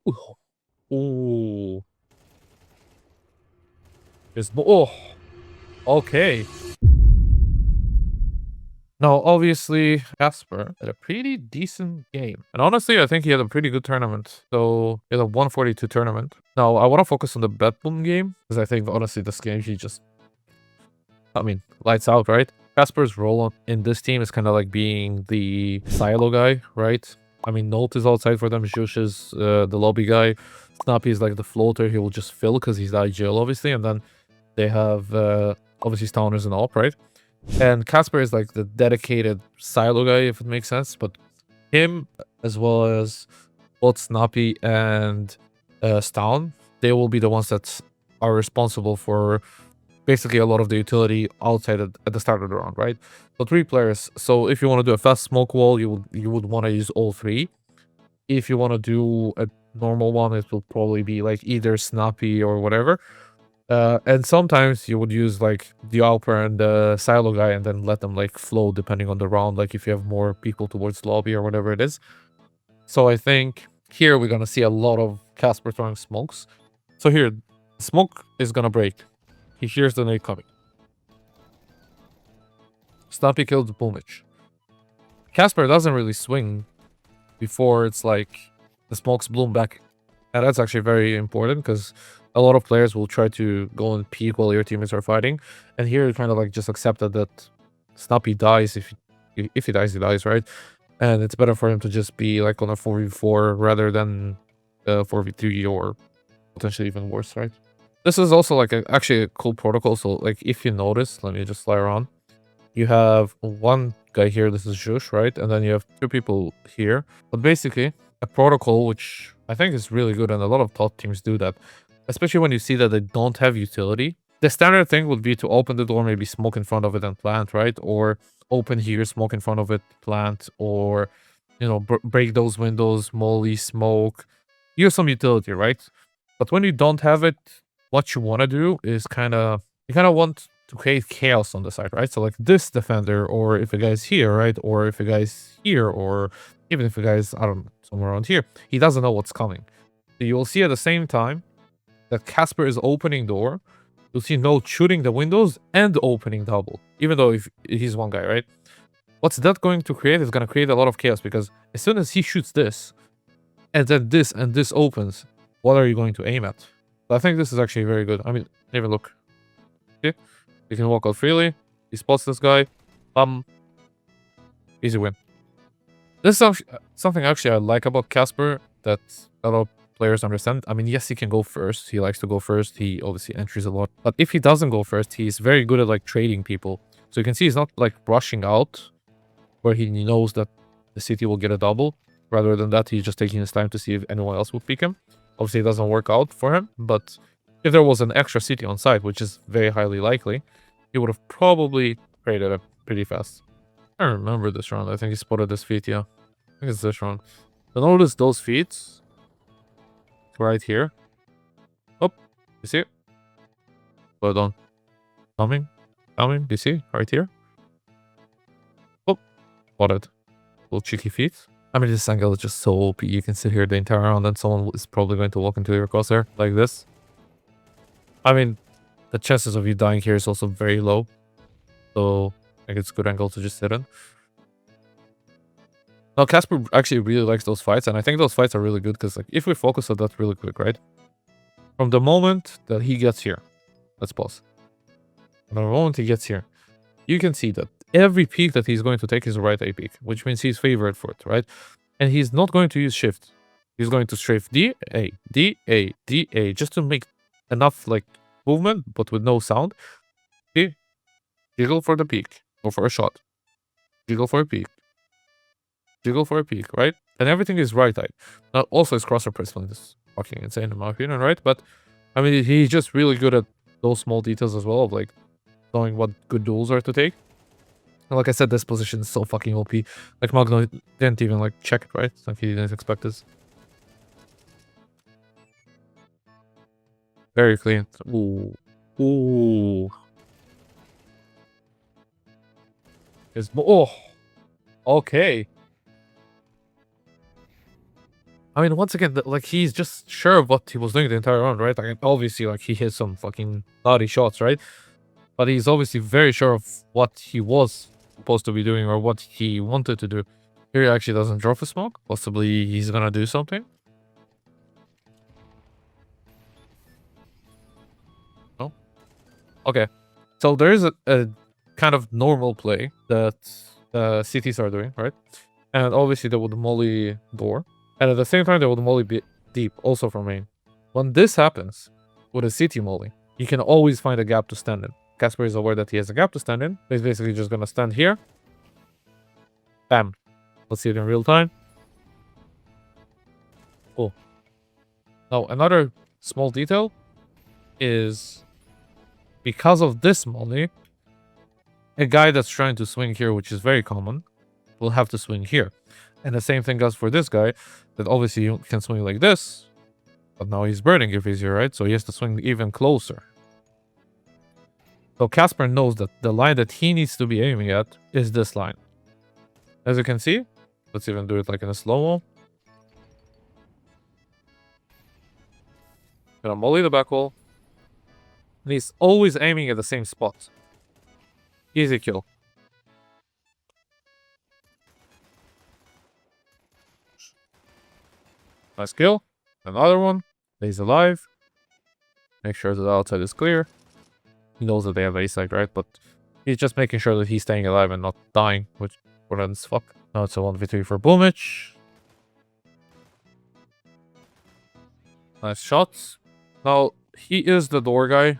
Ooh. Ooh. Oh, okay. Now, obviously, Casper had a pretty decent game. And honestly, I think he had a pretty good tournament. So, he had a 142 tournament. Now, I want to focus on the BetBoom game, because I think, honestly, this game, he just, lights out, right? Casper's role in this team is kind of like being the silo guy, right? I mean, Note is outside for them. Jush is the lobby guy. Snappy is like the floater. He will just fill because he's IGL, obviously. And then they have, obviously, Stoners and Op, right? And Casper is like the dedicated silo guy, if it makes sense. But him, as well as both Snappy and Stown, they will be the ones that are responsible for basically a lot of the utility outside at the start of the round, right? So 3 players. So if you want to do a fast smoke wall, you would want to use all 3. If you want to do a normal one, it will probably be like either Snappy or whatever. And sometimes you would use like the Alper and the silo guy and then let them like flow depending on the round, like if you have more people towards lobby or whatever it is. So I think here we're gonna see a lot of Casper throwing smokes. So here, smoke is gonna break. He hears the nade coming. Snappy kills Boomich. Casper doesn't really swing before it's like the smokes bloom back. And that's actually very important because a lot of players will try to go and peek while your teammates are fighting. And here you kind of like just accepted that Snappy dies. If he dies, he dies, right? And it's better for him to just be like on a 4v4 rather than 4v3 or potentially even worse, right? This is also like actually a cool protocol. So like if you notice, let me just fly around. You have one guy here, this is Jush, right? And then you have 2 people here. But basically, a protocol which I think is really good, and a lot of top teams do that, especially when you see that they don't have utility. The standard thing would be to open the door, maybe smoke in front of it and plant, right? Or open here, smoke in front of it, plant, or, you know, break those windows, molly, smoke. Use some utility, right? But when you don't have it, what you want to do is you kind of want to create chaos on the side, right? So like this defender, or if a guy's here, right? Or if a guy's here, or even if a guy's, I don't know, somewhere around here, he doesn't know what's coming. So you will see at the same time that Casper is opening door. You'll see Note shooting the windows and opening double, even though if he's one guy, right? What's that going to create is going to create a lot of chaos because as soon as he shoots this, and then this and this opens, what are you going to aim at? So I think this is actually very good. I mean, even look. Okay? You can walk out freely. He spots this guy. Easy win. This is something actually I like about Casper that a lot of players understand. I mean, yes, he can go first. He likes to go first. He obviously entries a lot. But if he doesn't go first, he's very good at like trading people. So you can see he's not like rushing out where he knows that the city will get a double. Rather than that, he's just taking his time to see if anyone else will pick him. Obviously, it doesn't work out for him. But if there was an extra city on site, which is very highly likely, he would have probably traded it pretty fast. I remember this round. I think he spotted this feat, yeah. I think it's this round. So notice those feet right here. Oh, you see it? Hold on. Coming. Do you see? Right here. Oh, spotted. Little cheeky feet. I mean, this angle is just so OP. You can sit here the entire round and someone is probably going to walk into your crosshair like this. I mean, the chances of you dying here is also very low. So I think it's a good angle to just sit in. Now, Casper actually really likes those fights, and I think those fights are really good because, like, if we focus on that really quick, right? From the moment that he gets here, let's pause. From the moment he gets here, you can see that every peak that he's going to take is a right A peak, which means he's favored for it, right? And he's not going to use shift. He's going to strafe D, A, D, A, D, A, just to make enough, like, movement, but with no sound. See? Jiggle for the peak, go for a shot. Jiggle for a peak. Jiggle for a peak, right? And everything is right-eyed. Now, also his crosser placement is fucking insane in my opinion, right? But, I mean, he's just really good at those small details as well, of, like, knowing what good duels are to take. And like I said, this position is so fucking OP. Like, Magno didn't even, like, check it, right? Like, he didn't expect this. Very clean. Ooh. Ooh. Oh. Okay. I mean, once again, like, he's just sure of what he was doing the entire round, right? Like, obviously, like, he hit some fucking naughty shots, right? But he's obviously very sure of what he was supposed to be doing or what he wanted to do. Here he actually doesn't drop a smoke. Possibly he's gonna do something. No? Okay. So there is a kind of normal play that CTs are doing, right? And obviously they would molly door. And at the same time, they would molly deep, also from main. When this happens with a CT molly, you can always find a gap to stand in. Casper is aware that he has a gap to stand in. He's basically just gonna stand here. Bam. Let's see it in real time. Cool. Now, another small detail is because of this molly, a guy that's trying to swing here, which is very common, will have to swing here. And the same thing goes for this guy, that obviously you can swing like this, but now he's burning if he's here, right? So he has to swing even closer. So Casper knows that the line that he needs to be aiming at is this line. As you can see, let's even do it like in a slow-mo. Gonna molly the back wall. And he's always aiming at the same spot. Easy kill. Nice kill. Another one. He's alive. Make sure that the outside is clear. He knows that they have a side, right? But he's just making sure that he's staying alive and not dying, which important as fuck. Now it's a 1v3 for Boomich. Nice shots. Now, he is the door guy.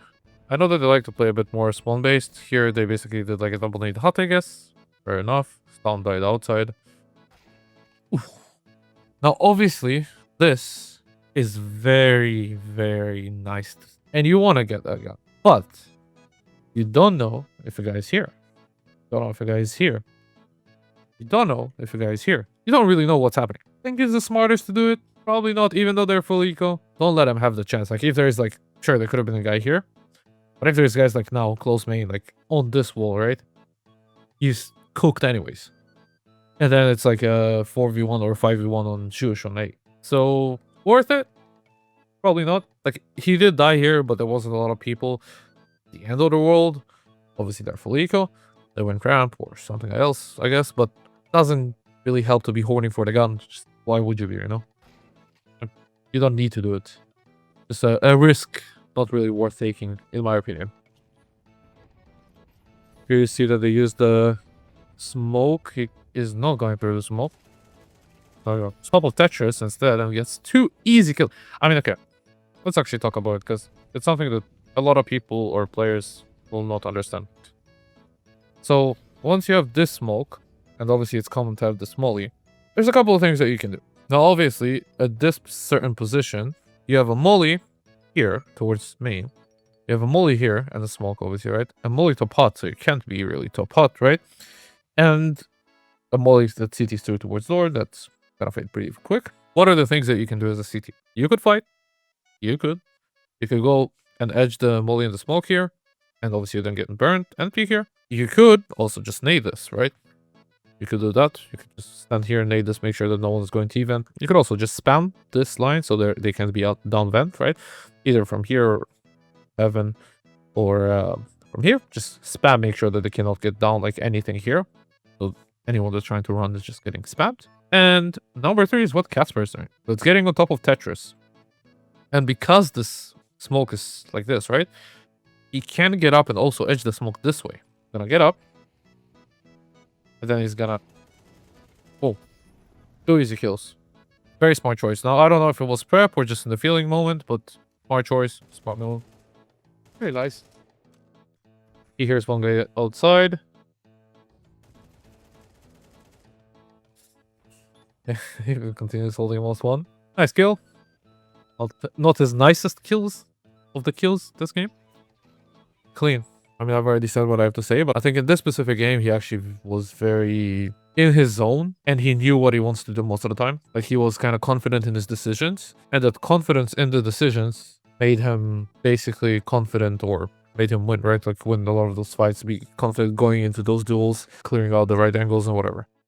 I know that they like to play a bit more spawn-based. Here, they basically did like a double nade hut, I guess. Fair enough. Spawn died outside. Oof. Now, obviously, this is very, very nice. And you want to get that gun. But you don't know if a guy is here. You don't know if a guy is here. You don't know if a guy is here. You don't really know what's happening. Think it's the smartest to do it? Probably not, even though they're full eco. Don't let him have the chance. Like, if there's like, sure, there could have been a guy here. But if there's guys like now, close main, like on this wall, right? He's cooked anyways. And then it's like a 4v1 or 5v1 on Shush on A. So, worth it? Probably not. Like, he did die here, but there wasn't a lot of people. The end of the world. Obviously, they're full eco. They went cramp or something else, I guess. But doesn't really help to be horning for the gun. Just, why would you be, you know? You don't need to do it. Just a risk not really worth taking, in my opinion. Here you see that they use the smoke. He is not going through the smoke. So swap of Tetris instead and gets 2 easy kills. I mean, okay. Let's actually talk about it, because it's something that a lot of people or players will not understand. So, once you have this smoke, and obviously it's common to have this molly, there's a couple of things that you can do. Now, obviously, at this certain position, you have a molly here towards main. You have a molly here and a smoke obviously, right? A molly top hot, so you can't be really top hot, right? And a molly that CT's through towards door, that's gonna fade pretty quick. What are the things that you can do as a CT? You could fight. You could go and edge the molly and the smoke here, and obviously you're then getting burned and peek here. You could also just nade this, right? You could do that. You could just stand here and nade this, make sure that no one is going to event. You could also just spam this line so they can be out down vent, right? Either from here, or heaven, or from here. Just spam, make sure that they cannot get down like anything here. So anyone that's trying to run is just getting spammed. And number 3 is what Casper is doing. So it's getting on top of Tetris. And because this smoke is like this, right? He can get up and also edge the smoke this way. Gonna get up. And then he's gonna... Oh. 2 easy kills. Very smart choice. Now, I don't know if it was prep or just in the feeling moment, but smart choice. Smart move. Very nice. He hears one guy outside. He continues holding almost one. Nice kill. Not his nicest kills of the kills this game. Clean. I mean, I've already said what I have to say, but I think in this specific game, he actually was very in his zone, and he knew what he wants to do most of the time. Like, he was kind of confident in his decisions, and that confidence in the decisions made him basically confident, or made him win, right? Like, win a lot of those fights, be confident going into those duels, clearing out the right angles and whatever.